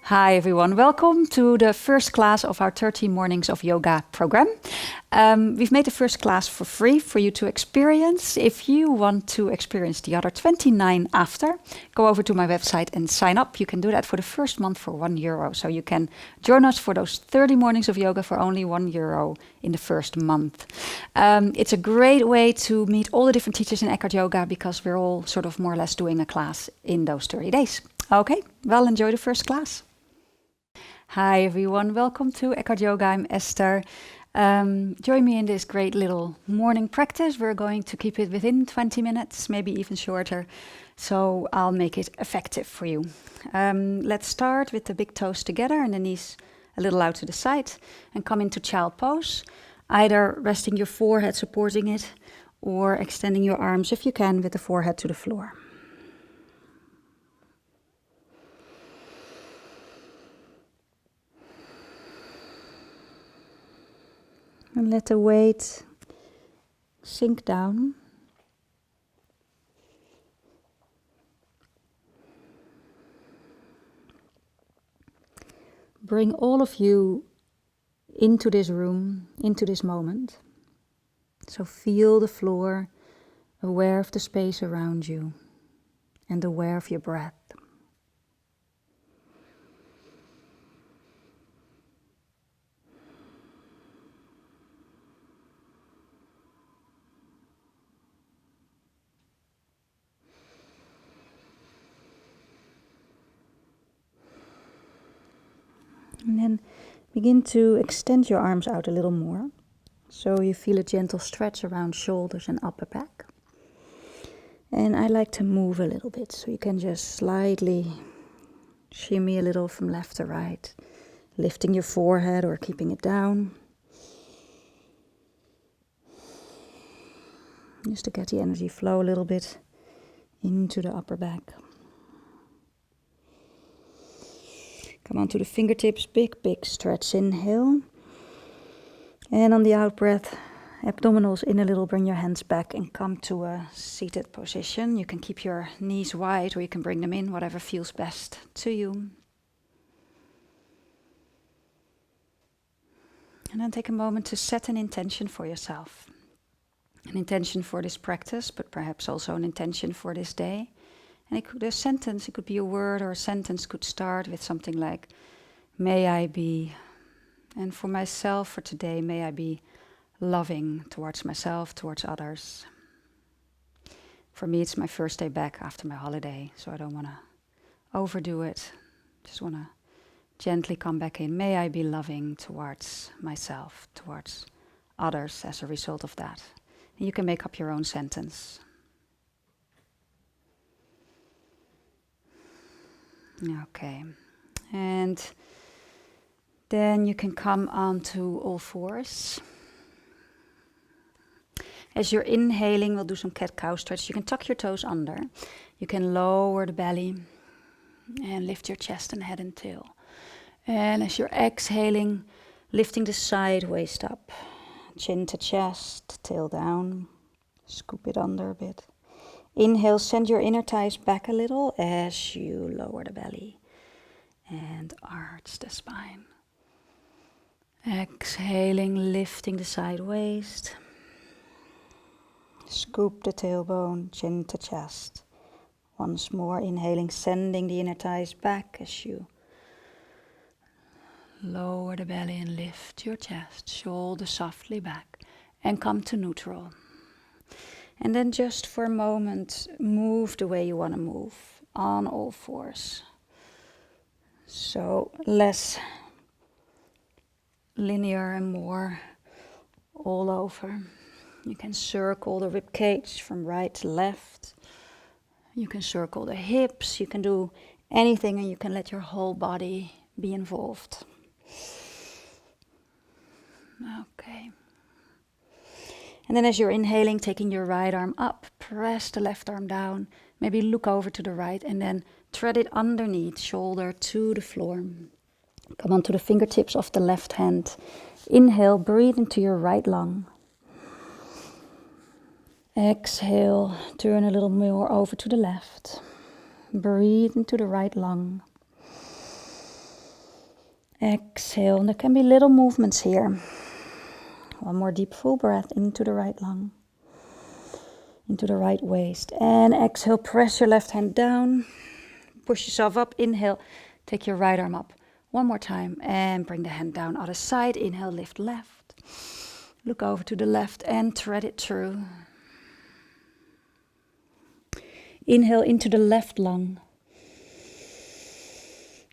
Hi everyone, welcome to the first class of our 30 Mornings of Yoga program. We've made the first class for free for you to experience. If you want to experience the other 29 after, go over to my website and sign up. You can do that for the first month for €1. So you can join us for those 30 mornings of yoga for only €1 in the first month. It's a great way to meet all the different teachers in EkhartYoga because we're all sort of more or less doing a class in those 30 days. Okay, well, enjoy the first class. Hi everyone, welcome to EkhartYoga. I'm Esther. Join me in this great little morning practice. We're going to keep it within 20 minutes, maybe even shorter, so I'll make it effective for you. Let's start with the big toes together and the knees a little out to the side and come into child pose, either resting your forehead supporting it or extending your arms if you can with the forehead to the floor. And let the weight sink down. Bring all of you into this room, into this moment. So feel the floor, aware of the space around you, and aware of your breath. And then begin to extend your arms out a little more. So you feel a gentle stretch around shoulders and upper back. And I like to move a little bit, so you can just slightly shimmy a little from left to right, lifting your forehead or keeping it down. Just to get the energy flow a little bit into the upper back. Come onto the fingertips, big stretch, inhale. And on the out breath, abdominals in a little, bring your hands back and come to a seated position. You can keep your knees wide or you can bring them in, whatever feels best to you. And then take a moment to set an intention for yourself. An intention for this practice, but perhaps also an intention for this day. And it could be a word or a sentence could start with something like, may I be, and for myself for today, may I be loving towards myself, towards others. For me, it's my first day back after my holiday, so I don't want to overdo it. Just want to gently come back in. May I be loving towards myself, towards others as a result of that. And you can make up your own sentence. Okay, and then you can come onto all fours. As you're inhaling, we'll do some cat-cow stretch. You can tuck your toes under. You can lower the belly and lift your chest and head and tail. And as you're exhaling, lifting the side waist up. Chin to chest, tail down. Scoop it under a bit. Inhale, send your inner thighs back a little as you lower the belly and arch the spine. Exhaling, lifting the side waist. Scoop the tailbone, chin to chest. Once more, inhaling, sending the inner thighs back as you lower the belly and lift your chest, shoulders softly back, and come to neutral. And then just for a moment, move the way you want to move on all fours. So less linear and more all over. You can circle the rib cage from right to left. You can circle the hips. You can do anything and you can let your whole body be involved. Okay. And then as you're inhaling, taking your right arm up, press the left arm down, maybe look over to the right and then thread it underneath, shoulder to the floor. Come onto the fingertips of the left hand. Inhale, breathe into your right lung. Exhale, turn a little more over to the left. Breathe into the right lung. Exhale. There can be little movements here. One more deep full breath into the right lung, into the right waist. And exhale, press your left hand down. Push yourself up. Inhale, take your right arm up. One more time. And bring the hand down. Other side. Inhale, lift left. Look over to the left and thread it through. Inhale into the left lung.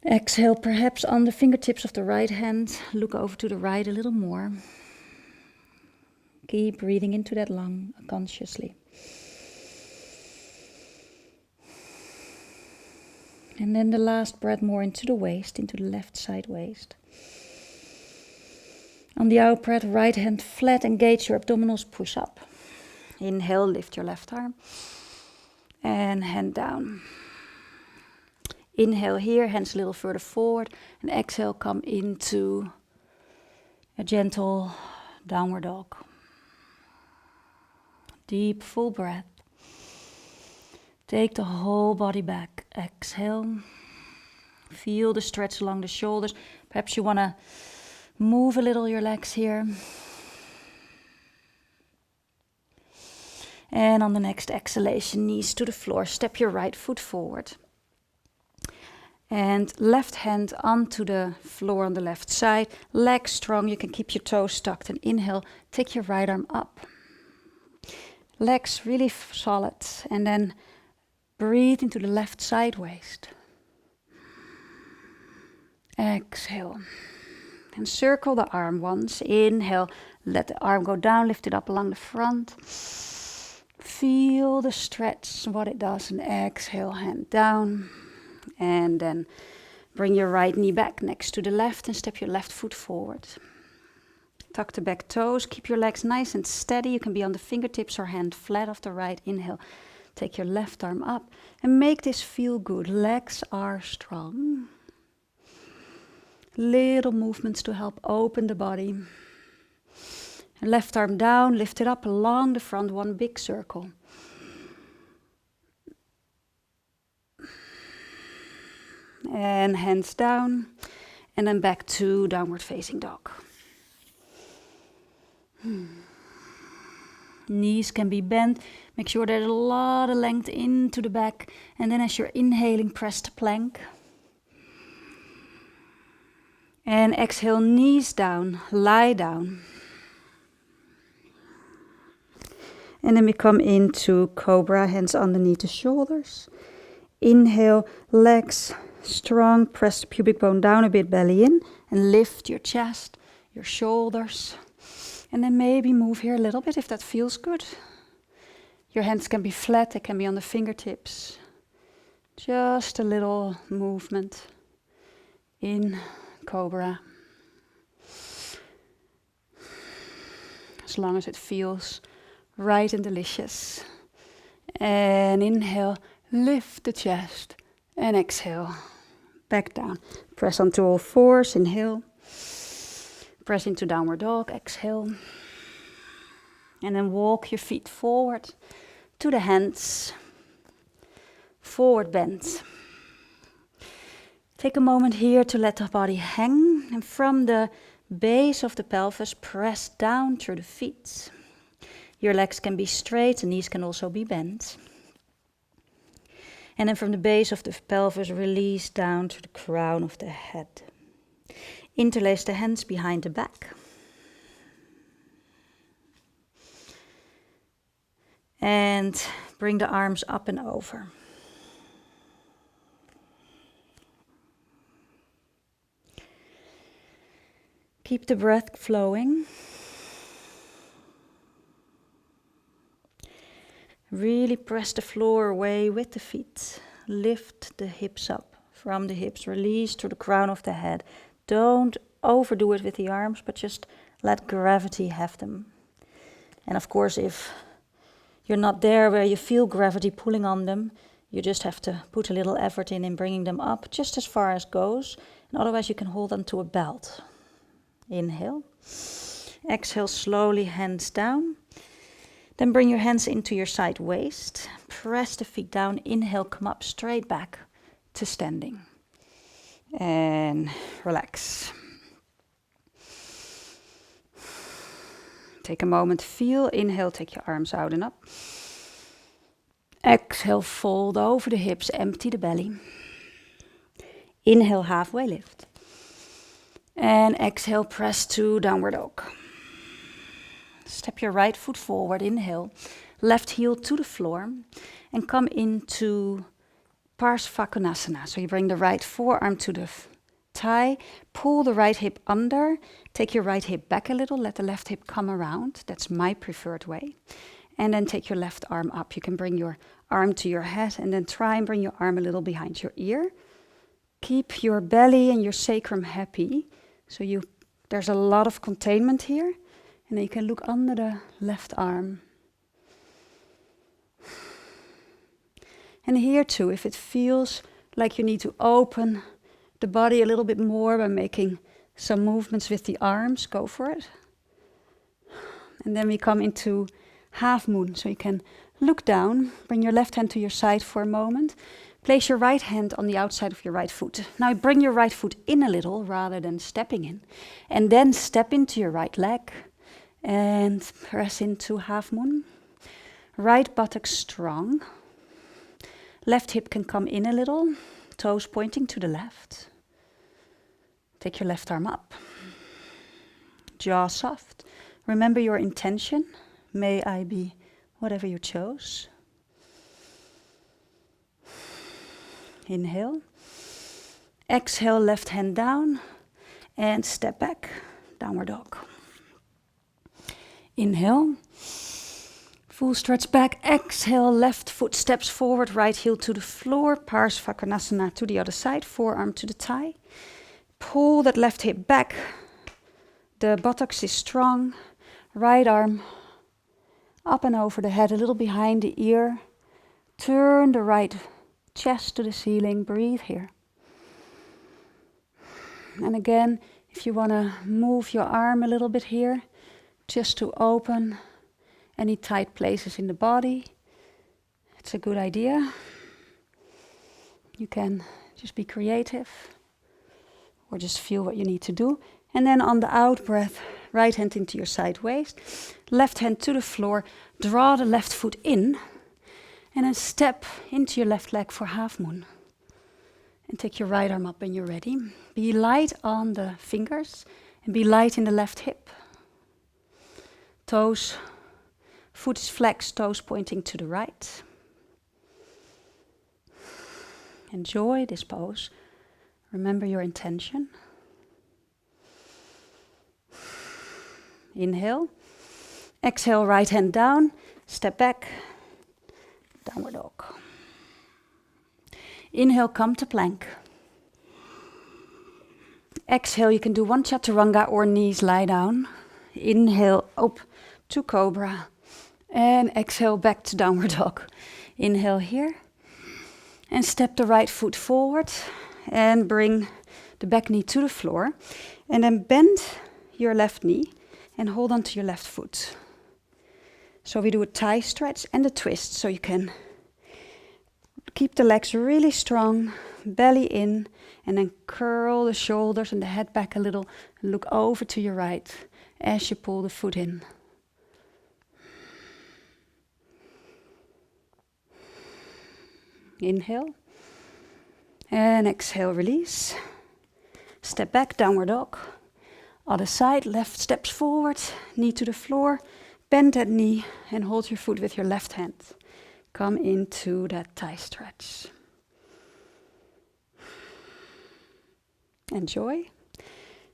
Exhale, perhaps on the fingertips of the right hand. Look over to the right a little more. Keep breathing into that lung consciously. And then the last breath more into the waist, into the left side waist. On the out breath, right hand flat, engage your abdominals, push up. Inhale, lift your left arm. And hand down. Inhale here, hands a little further forward. And exhale, come into a gentle downward dog. Deep, full breath. Take the whole body back. Exhale. Feel the stretch along the shoulders. Perhaps you want to move a little your legs here. And on the next exhalation, knees to the floor. Step your right foot forward. And left hand onto the floor on the left side. Legs strong, you can keep your toes tucked. And inhale, take your right arm up. Legs really solid. And then breathe into the left side waist. Exhale. And circle the arm once. Inhale, let the arm go down, lift it up along the front. Feel the stretch, what it does. And exhale, hand down. And then bring your right knee back next to the left and step your left foot forward. Tuck the back toes, keep your legs nice and steady. You can be on the fingertips or hand flat off the right. Inhale, take your left arm up and make this feel good. Legs are strong. Little movements to help open the body. And left arm down, lift it up along the front, one big circle. And hands down, and then back to downward facing dog. Knees can be bent. Make sure there's a lot of length into the back. And then as you're inhaling, press the plank. And exhale, knees down, lie down. And then we come into Cobra, hands underneath the shoulders. Inhale, legs strong, press the pubic bone down a bit, belly in, and lift your chest, your shoulders. And then maybe move here a little bit if that feels good. Your hands can be flat, they can be on the fingertips. Just a little movement in Cobra. As long as it feels right and delicious. And inhale, lift the chest, and exhale. Back down. Press onto all fours. Inhale. Press into downward dog. Exhale. And then walk your feet forward to the hands. Forward bend. Take a moment here to let the body hang. And from the base of the pelvis, press down through the feet. Your legs can be straight. The knees can also be bent. And then from the base of the pelvis, release down to the crown of the head. Interlace the hands behind the back. And bring the arms up and over. Keep the breath flowing. Really press the floor away with the feet. Lift the hips up from the hips. Release to the crown of the head. Don't overdo it with the arms, but just let gravity have them. And of course, if you're not there where you feel gravity pulling on them, you just have to put a little effort in bringing them up just as far as goes. And otherwise, you can hold them to a belt. Inhale. Exhale, slowly hands down. Then bring your hands into your side waist. Press the feet down. Inhale, come up straight back to standing. And relax. Take a moment, feel. Inhale, take your arms out and up. Exhale, fold over the hips, empty the belly. Inhale, halfway lift. And exhale, press to downward dog. Step your right foot forward, inhale. Left heel to the floor. And come into Parsvakonasana. So you bring the right forearm to the thigh. Pull the right hip under. Take your right hip back a little. Let the left hip come around. That's my preferred way. And then take your left arm up. You can bring your arm to your head and then try and bring your arm a little behind your ear. Keep your belly and your sacrum happy. So there's a lot of containment here. And then you can look under the left arm. And here too, if it feels like you need to open the body a little bit more by making some movements with the arms, go for it. And then we come into Halfmoon. So you can look down, bring your left hand to your side for a moment. Place your right hand on the outside of your right foot. Now bring your right foot in a little rather than stepping in. And then step into your right leg and press into Halfmoon. Right buttock strong. Left hip can come in a little, toes pointing to the left. Take your left arm up. Jaw soft. Remember your intention. May I be whatever you chose. Inhale. Exhale, left hand down. And step back, downward dog. Inhale. Full stretch back. Exhale, left foot steps forward, right heel to the floor. Parsvakonasana to the other side, forearm to the thigh. Pull that left hip back. The buttocks is strong. Right arm up and over the head, a little behind the ear. Turn the right chest to the ceiling. Breathe here. And again, if you want to move your arm a little bit here, just to open any tight places in the body, it's a good idea. You can just be creative or just feel what you need to do. And then on the out breath, right hand into your side waist, left hand to the floor, draw the left foot in, and then step into your left leg for Halfmoon. And take your right arm up when you're ready. Be light on the fingers and be light in the left hip. Toes, foot is flexed, toes pointing to the right. Enjoy this pose. Remember your intention. Inhale. Exhale, right hand down. Step back. Downward dog. Inhale, come to plank. Exhale, you can do one chaturanga or knees lie down. Inhale, up to Cobra. And exhale, back to downward dog. Inhale here. And step the right foot forward. And bring the back knee to the floor. And then bend your left knee. And hold on to your left foot. So we do a thigh stretch and a twist. So you can keep the legs really strong. Belly in. And then curl the shoulders and the head back a little. And look over to your right as you pull the foot in. Inhale. And exhale, release. Step back, downward dog. Other side, left steps forward, knee to the floor. Bend that knee and hold your foot with your left hand. Come into that thigh stretch. Enjoy.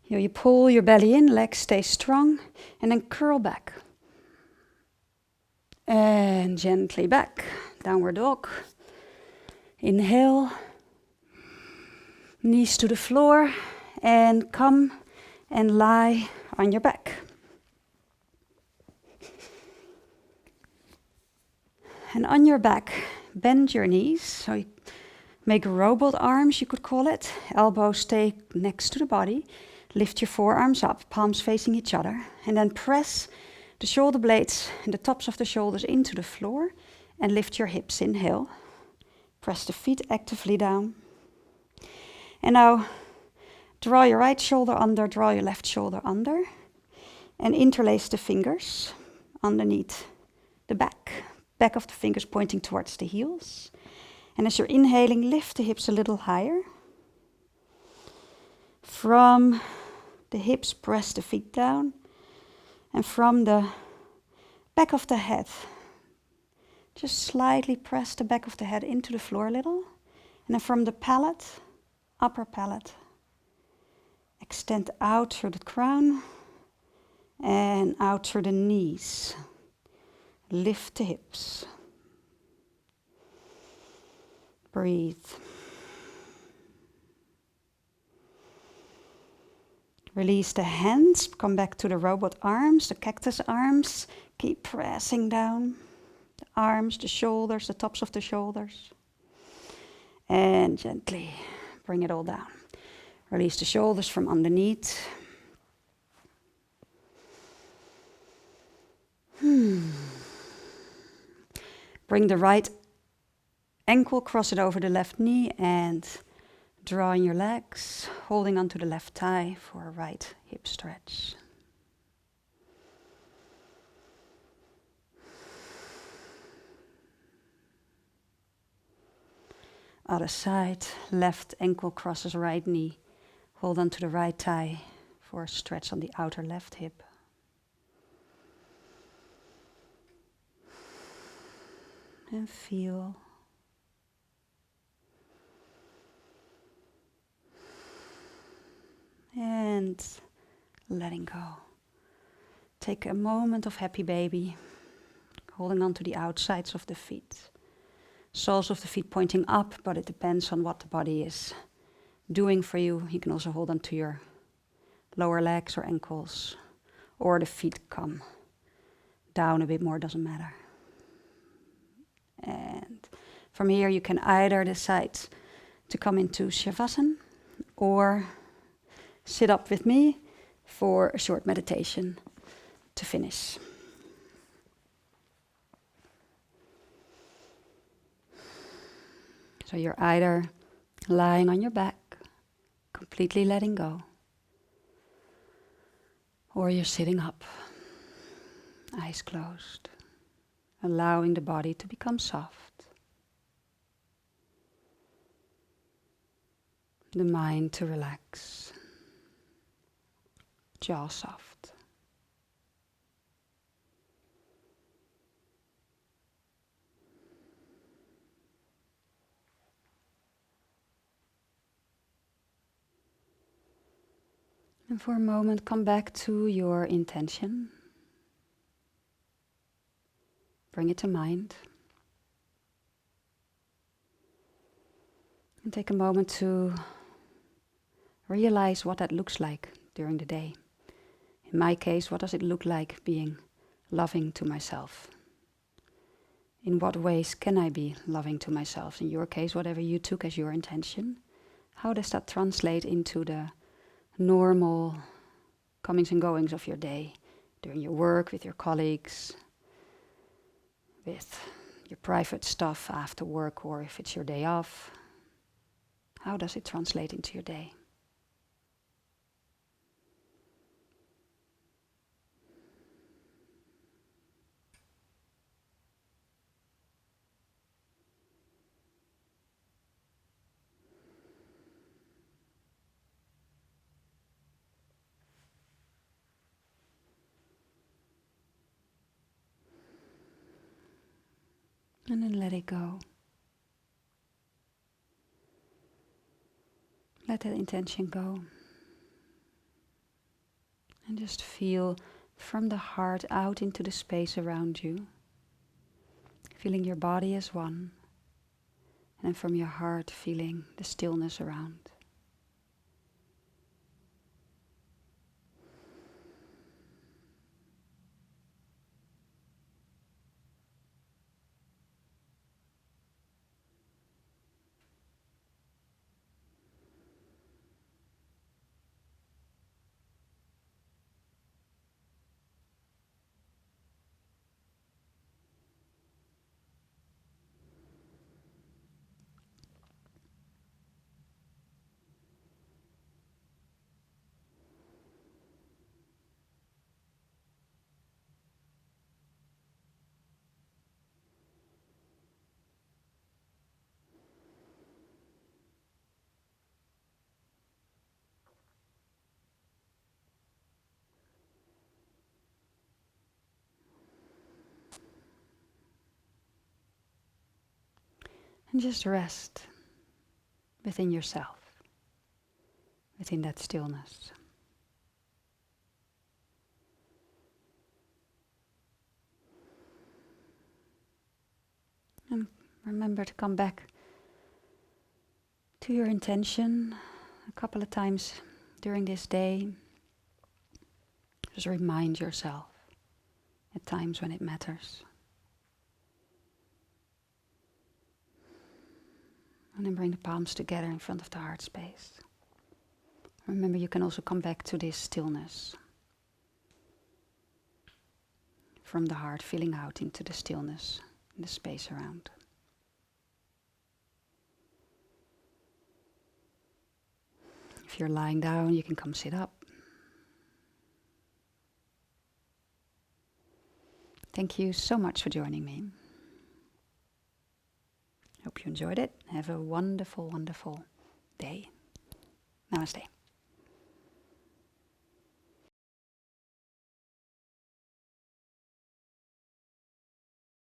Here you pull your belly in, legs stay strong, and then curl back. And gently back, downward dog. Inhale. Knees to the floor, and come and lie on your back. And on your back, bend your knees. So you make robot arms, you could call it. Elbows stay next to the body. Lift your forearms up, palms facing each other. And then press the shoulder blades and the tops of the shoulders into the floor. And lift your hips, inhale. Press the feet actively down. And now Draw your right shoulder under, draw your left shoulder under, and interlace the fingers underneath the back of the fingers pointing towards the heels. And as you're inhaling, lift the hips a little higher. From the hips, press the feet down. And from the back of the head, just slightly press the back of the head into the floor a little. And then from the palate, upper palate, extend out through the crown and out through the knees. Lift the hips. Breathe. Release the hands, come back to the robot arms, the cactus arms. Keep pressing down the arms, the shoulders, the tops of the shoulders. And gently bring it all down. Release the shoulders from underneath. Bring the right ankle, cross it over the left knee and draw in your legs, holding onto the left thigh for a right hip stretch. Other side, left ankle crosses right knee. Hold onto the right thigh for a stretch on the outer left hip. And feel. And letting go. Take a moment of happy baby, holding on to the outsides of the feet. Soles of the feet pointing up, but it depends on what the body is doing for you. You can also hold on to your lower legs or ankles, or the feet come down a bit more, doesn't matter. And from here you can either decide to come into Shavasana or sit up with me for a short meditation to finish. So you're either lying on your back, completely letting go, or you're sitting up, eyes closed, allowing the body to become soft, the mind to relax, jaw soft. And for a moment, come back to your intention. Bring it to mind. And take a moment to realize what that looks like during the day. In my case, what does it look like being loving to myself? In what ways can I be loving to myself? In your case, whatever you took as your intention, how does that translate into the normal comings and goings of your day, during your work, with your colleagues, with your private stuff after work, or if it's your day off? How does it translate into your day? And then let it go. Let that intention go. And just feel from the heart out into the space around you. Feeling your body as one. And then from your heart feeling the stillness around. And just rest within yourself, within that stillness. And remember to come back to your intention a couple of times during this day. Just remind yourself at times when it matters. And then bring the palms together in front of the heart space. Remember, you can also come back to this stillness. From the heart, feeling out into the stillness, in the space around. If you're lying down, you can come sit up. Thank you so much for joining me. Hope you enjoyed it. Have a wonderful, wonderful day. Namaste.